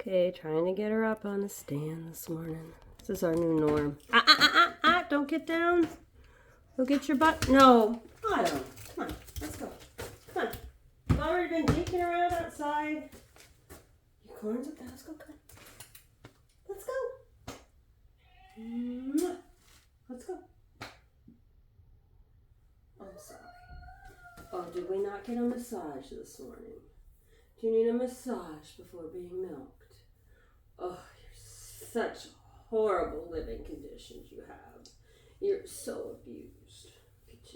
Okay, trying to get her up on the stand this morning. This is our new norm. Don't get down. Go get your butt. No. Autumn, come on. Let's go. Come on. You've already been dinking around outside. Your corn's okay. Let's go. Come on. Let's go. Let's go. I'm sorry. Oh, did we not get a massage this morning? Do you need a massage before being milked? Oh, you're such horrible living conditions you have. You're so abused. Look at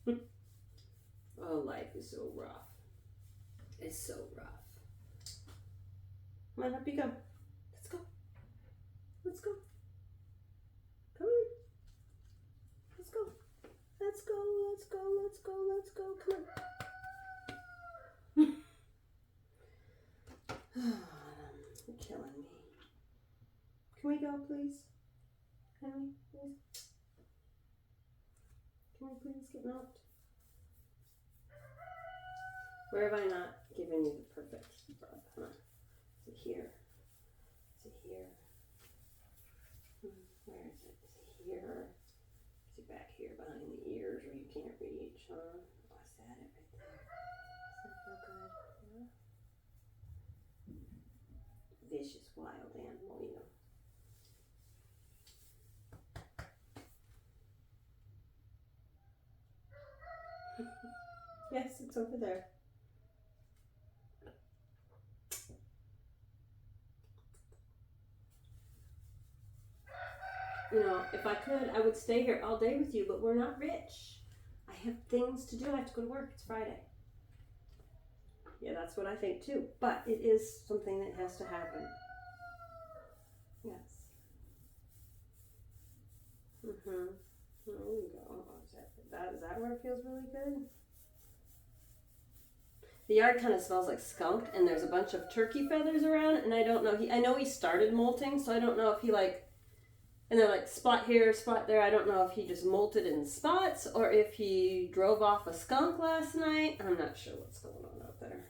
you. Oh, life is so rough. It's so rough. Come on, up you go. Let's go. Let's go. Come on. Let's go. Let's go. Let's go. Let's go. Let's go. Come on. You're killing me. Can we go, please? Can we, please? Can we please get milked? Where have I not given you the perfect rub? Come on. Is it here? Is it here? Where is it? Is it here? Is it back here behind the ears where you can't reach, huh? Oh, is that it right there? Does that feel good? Yeah. Vicious, wild animal, you know. Yes, it's over there. You know, if I could, I would stay here all day with you, but we're not rich. I have things to do. I have to go to work. It's Friday. Yeah, that's what I think too. But it is something that has to happen. Yes. There you go. Is that where it feels really good? The yard kind of smells like skunk, and there's a bunch of turkey feathers around, and I don't know. I know he started molting, so I don't know if he and they're like spot here, spot there. I don't know if he just molted in spots or if he drove off a skunk last night. I'm not sure what's going on out there.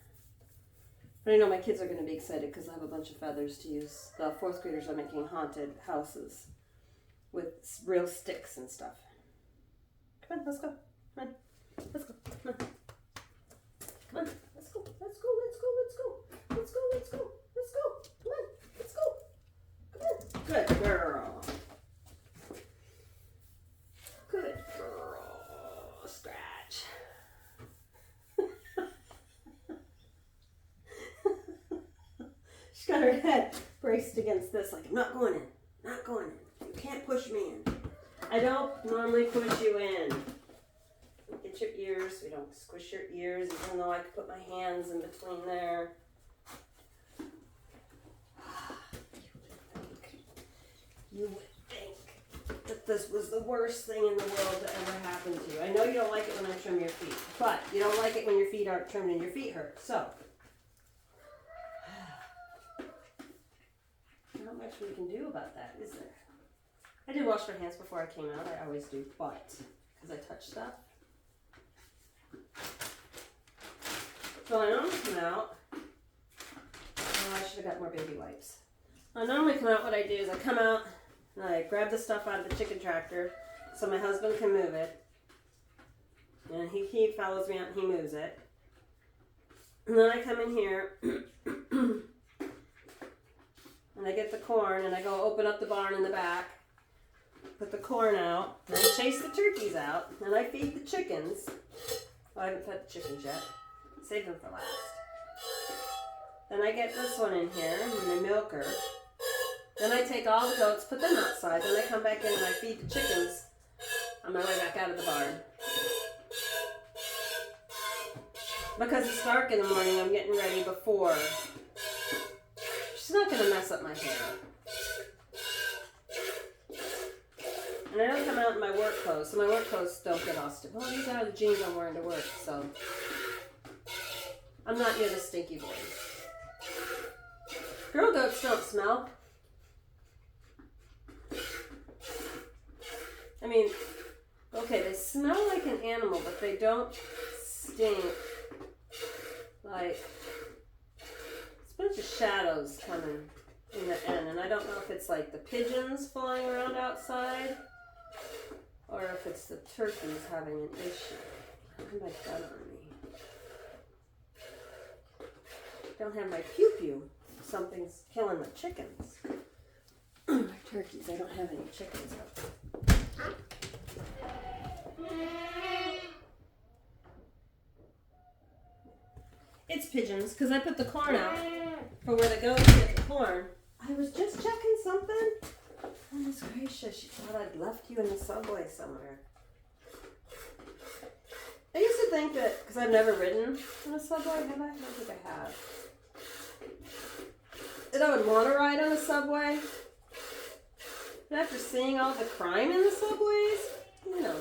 But I know my kids are going to be excited because I have a bunch of feathers to use. The fourth graders are making haunted houses with real sticks and stuff. Come on, let's go. Come on. Let's go. Come on. Come on. Let's go. Let's go. Let's go. Let's go. Let's go. Let's go. Let's go. Come on. Let's go. Come on. Good girl. Good girl. Scratch. She's got her head braced against this, like, I'm not going in. Not going in. You can't push me in. I don't normally push you in. Get your ears. We don't squish your ears, even though I could put my hands in between there. You would think that this was the worst thing in the world to ever happen to you. I know you don't like it when I trim your feet, but you don't like it when your feet aren't trimmed and your feet hurt. So, not much we can do about that, is there? I did wash my hands before I came out. I always do, but because I touch stuff. So I normally come out. Oh, I should have got more baby wipes. I normally come out. What I do is I come out and I grab the stuff out of the chicken tractor so my husband can move it. And he follows me out and he moves it. And then I come in here and I get the corn and I go open up the barn in the back. Put the corn out, and I chase the turkeys out, and I feed the chickens. Well, I haven't fed the chickens yet. Save them for last. Then I get this one in here, and I milk her. Then I take all the goats, put them outside. Then I come back in and I feed the chickens on my way back out of the barn. Because it's dark in the morning, I'm getting ready before. She's not going to mess up my hair. And I don't come out in my work clothes, so my work clothes don't get all sticky. Well, these are the jeans I'm wearing to work, so I'm not near the stinky boys. Girl goats don't smell. I mean, okay, they smell like an animal, but they don't stink like it's a bunch of shadows coming in the end, and I don't know if it's like the pigeons flying around outside or if it's the turkeys having an issue. I don't have my gun on me. Don't have my pew pew. Something's killing the chickens. My turkeys. I don't have any chickens out. It's pigeons, because I put the corn out for where they go to get the corn. I was just checking something. Goodness gracious, you thought I'd left you in the subway somewhere. I used to think that, because I've never ridden in a subway, have I? I don't think I have. That I would want to ride on a subway. But after seeing all the crime in the subways, you know,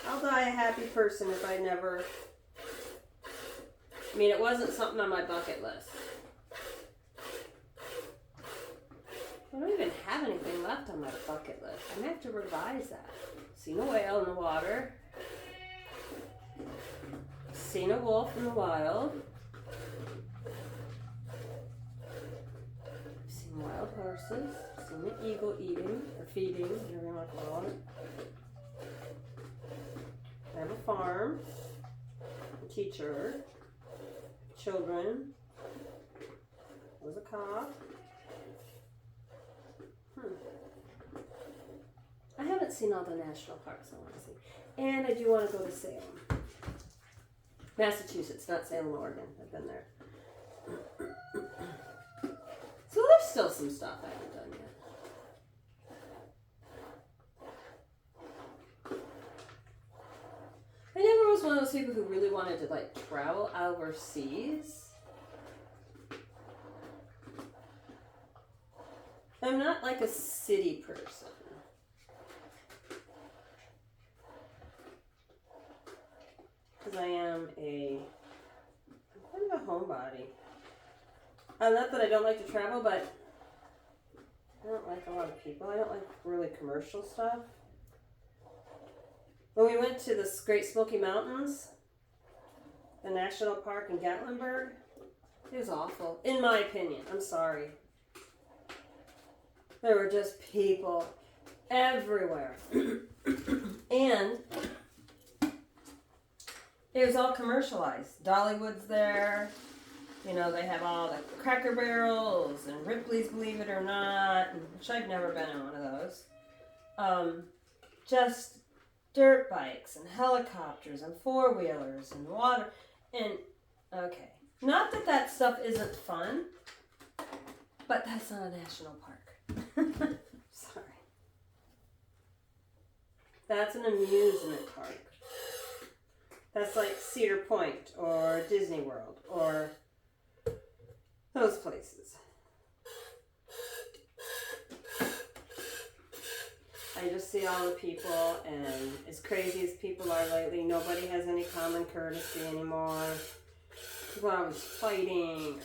I'll die a happy person if I never... I mean, it wasn't something on my bucket list. I don't even have anything left on my bucket list. I'm going to have to revise that. Seen a whale in the water. Seen a wolf in the wild. Seen wild horses. Seen an eagle eating, or feeding, whatever you want to call it. I have a farm. A teacher. Children. I was a cop. I haven't seen all the national parks I want to see. And I do want to go to Salem. Massachusetts, not Salem, Oregon. I've been there. So there's still some stuff I haven't done yet. I never was one of those people who really wanted to like travel overseas. I'm not like a city person. Because I am I'm kind of a homebody. Not that I don't like to travel, but I don't like a lot of people. I don't like really commercial stuff. When we went to the Great Smoky Mountains, the national park in Gatlinburg, it was awful, in my opinion. I'm sorry. There were just people everywhere. And it was all commercialized. Dollywood's there. You know, they have all the Cracker Barrels and Ripley's, believe it or not, which I've never been in one of those. Just dirt bikes and helicopters and four-wheelers and water. And, okay, not that that stuff isn't fun, but that's not a national park. Sorry. That's an amusement park. That's like Cedar Point or Disney World or those places. I just see all the people, and as crazy as people are lately, nobody has any common courtesy anymore. People are always fighting.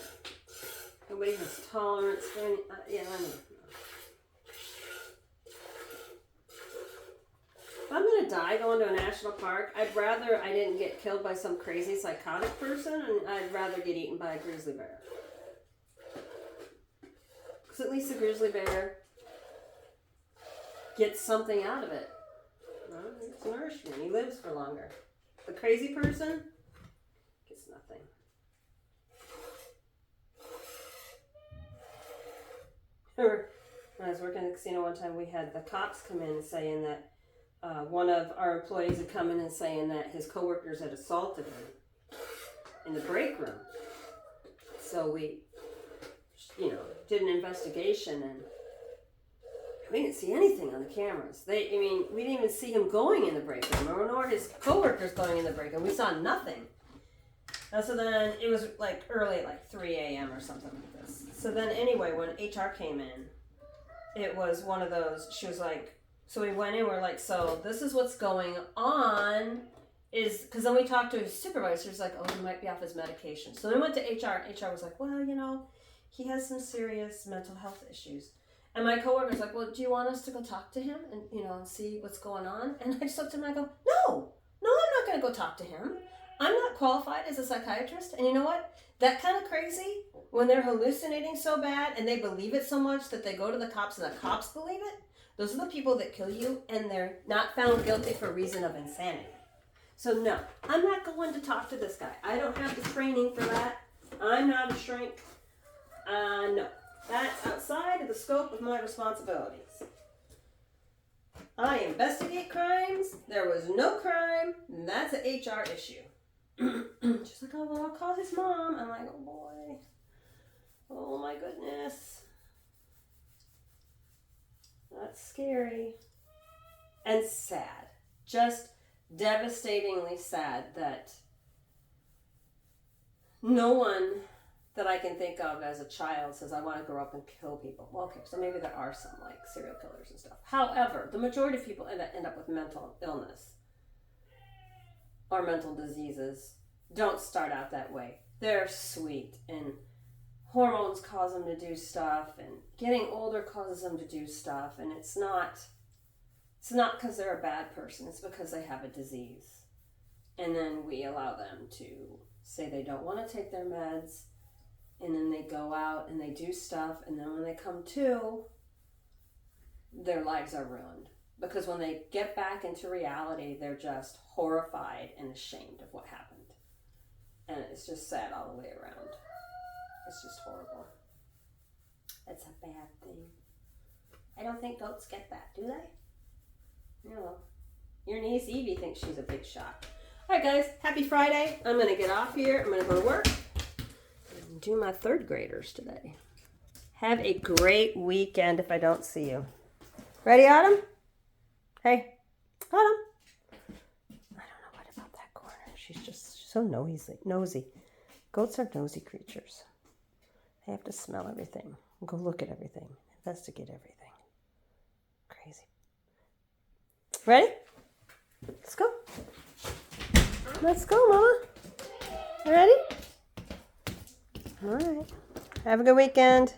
Nobody has tolerance for any... yeah, I know. If I'm going to die going to a national park, I'd rather I didn't get killed by some crazy psychotic person, and I'd rather get eaten by a grizzly bear. Because at least the grizzly bear gets something out of it. Well, it's nourishment. He lives for longer. The crazy person gets nothing. When I was working at the casino one time, we had the cops come in saying that one of our employees had come in and saying that his coworkers had assaulted him in the break room. So we, did an investigation, and we didn't see anything on the cameras. We didn't even see him going in the break room, nor his coworkers going in the break room. We saw nothing. And so then it was like early, like 3 a.m. or something like this. So then anyway, when HR came in, it was one of those, she was like, so we went in, we're like, so this is what's going on, because then we talked to his supervisor, he's like, oh, he might be off his medication. So then we went to HR, and HR was like, well, he has some serious mental health issues. And my coworker's like, well, do you want us to go talk to him and, and see what's going on? And I just looked at him and I go, no, I'm not going to go talk to him. I'm not qualified as a psychiatrist, and you know what? That kind of crazy, when they're hallucinating so bad and they believe it so much that they go to the cops and the cops believe it, those are the people that kill you and they're not found guilty for reason of insanity. So no, I'm not going to talk to this guy. I don't have the training for that. I'm not a shrink. No, that's outside of the scope of my responsibilities. I investigate crimes. There was no crime. And that's an HR issue. She's like, oh, well, I'll call his mom. I'm like, oh, boy. Oh, my goodness. That's scary. And sad. Just devastatingly sad that no one that I can think of as a child says, I want to grow up and kill people. Well, okay, so maybe there are some, like, serial killers and stuff. However, the majority of people end up with mental illness or mental diseases don't start out that way. They're sweet, and hormones cause them to do stuff, and getting older causes them to do stuff, and it's not because they're a bad person, it's because they have a disease. And then we allow them to say they don't want to take their meds, and then they go out and they do stuff, and then when they come to, their lives are ruined. Because when they get back into reality, they're just horrified and ashamed of what happened. And it's just sad all the way around. It's just horrible. It's a bad thing. I don't think goats get that, do they? No. Your niece Evie thinks she's a big shot. All right, guys. Happy Friday. I'm going to get off here. I'm going to go to work and do my third graders today. Have a great weekend if I don't see you. Ready, Autumn? Hey, Autumn. I don't know what about that corner. She's just so nosy. Goats are nosy creatures. They have to smell everything, go look at everything, investigate everything. Crazy. Ready? Let's go. Let's go, Mama. Ready? All right. Have a good weekend.